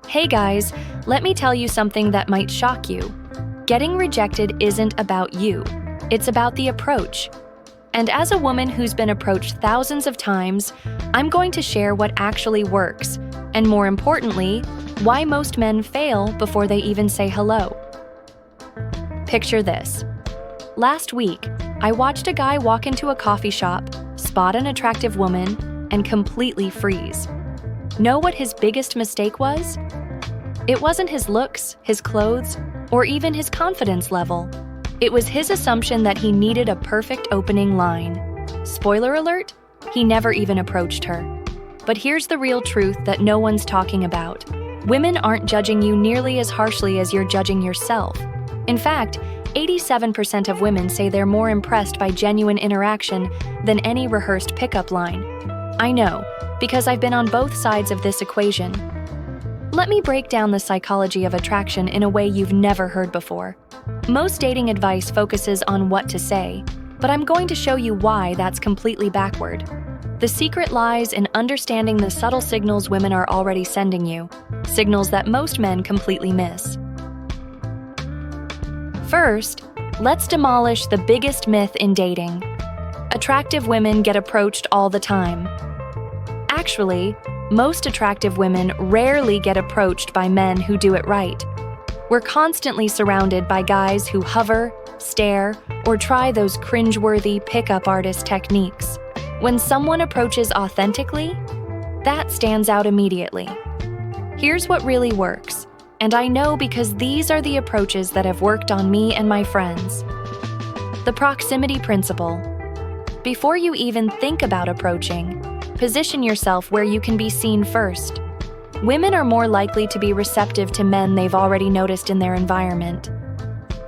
Hey guys, let me tell you something that might shock you. Getting rejected isn't about you, it's about the approach. And as a woman who's been approached thousands of times, I'm going to share what actually works, and more importantly, why most men fail before they even say hello. Picture this. Last week, I watched a guy walk into a coffee shop, spot an attractive woman, and completely freeze. Know what his biggest mistake was? It wasn't his looks, his clothes, or even his confidence level. It was his assumption that he needed a perfect opening line. Spoiler alert, he never even approached her. But here's the real truth that no one's talking about. Women aren't judging you nearly as harshly as you're judging yourself. In fact, 87% of women say they're more impressed by genuine interaction than any rehearsed pickup line. I know, because I've been on both sides of this equation. Let me break down the psychology of attraction in a way you've never heard before. Most dating advice focuses on what to say, but I'm going to show you why that's completely backward. The secret lies in understanding the subtle signals women are already sending you, signals that most men completely miss. First, let's demolish the biggest myth in dating. Attractive women get approached all the time. Actually, most attractive women rarely get approached by men who do it right. We're constantly surrounded by guys who hover, stare, or try those cringeworthy pickup artist techniques. When someone approaches authentically, that stands out immediately. Here's what really works, and I know because these are the approaches that have worked on me and my friends. The proximity principle. Before you even think about approaching, position yourself where you can be seen first. Women are more likely to be receptive to men they've already noticed in their environment.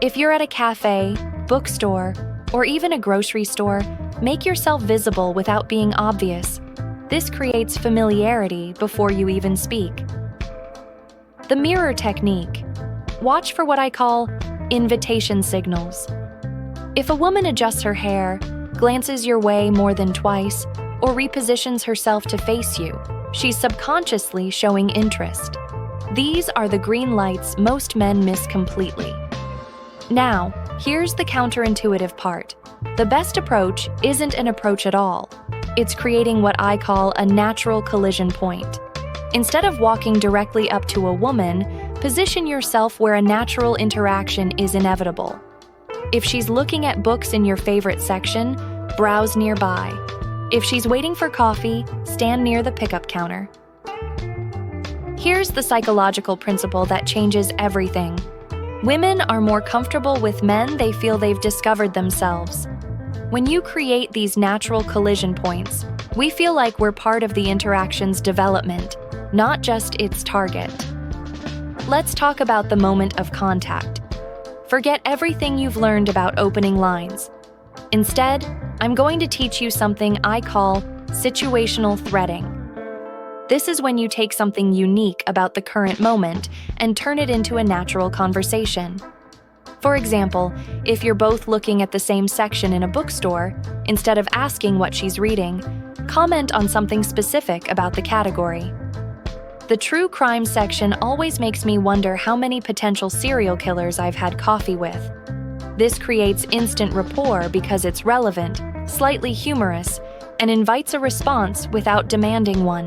If you're at a cafe, bookstore, or even a grocery store, make yourself visible without being obvious. This creates familiarity before you even speak. The mirror technique. Watch for what I call invitation signals. If a woman adjusts her hair, glances your way more than twice, or repositions herself to face you, she's subconsciously showing interest. These are the green lights most men miss completely. Now, here's the counterintuitive part. The best approach isn't an approach at all. It's creating what I call a natural collision point. Instead of walking directly up to a woman, position yourself where a natural interaction is inevitable. If she's looking at books in your favorite section, browse nearby. If she's waiting for coffee, stand near the pickup counter. Here's the psychological principle that changes everything. Women are more comfortable with men they feel they've discovered themselves. When you create these natural collision points, we feel like we're part of the interaction's development, not just its target. Let's talk about the moment of contact. Forget everything you've learned about opening lines. Instead, I'm going to teach you something I call situational threading. This is when you take something unique about the current moment and turn it into a natural conversation. For example, if you're both looking at the same section in a bookstore, instead of asking what she's reading, comment on something specific about the category. The true crime section always makes me wonder how many potential serial killers I've had coffee with. This creates instant rapport because it's relevant, slightly humorous, and invites a response without demanding one.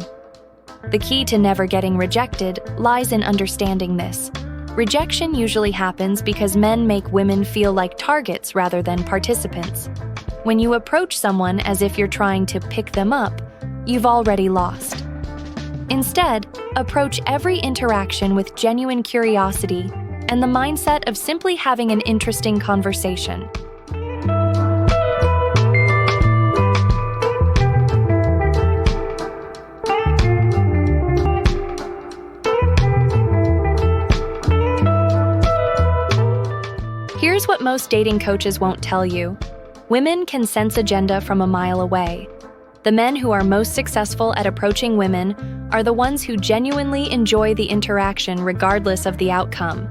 The key to never getting rejected lies in understanding this. Rejection usually happens because men make women feel like targets rather than participants. When you approach someone as if you're trying to pick them up, you've already lost. Instead, approach every interaction with genuine curiosity and the mindset of simply having an interesting conversation. Here's what most dating coaches won't tell you. Women can sense agenda from a mile away. The men who are most successful at approaching women are the ones who genuinely enjoy the interaction regardless of the outcome.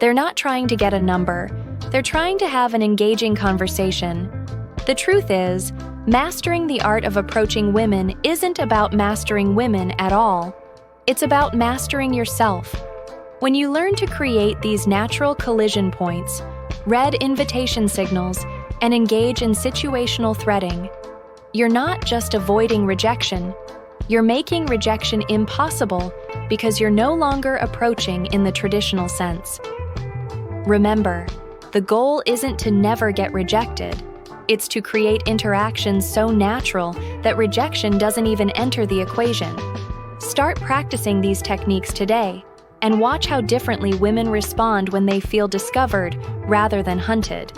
They're not trying to get a number, they're trying to have an engaging conversation. The truth is, Mastering the art of approaching women isn't about mastering women at all. It's about mastering yourself. When you learn to create these natural collision points, read invitation signals, and engage in situational threading, you're not just avoiding rejection, you're making rejection impossible because you're no longer approaching in the traditional sense. Remember, the goal isn't to never get rejected. It's to create interactions so natural that rejection doesn't even enter the equation. Start practicing these techniques today and watch how differently women respond when they feel discovered rather than hunted.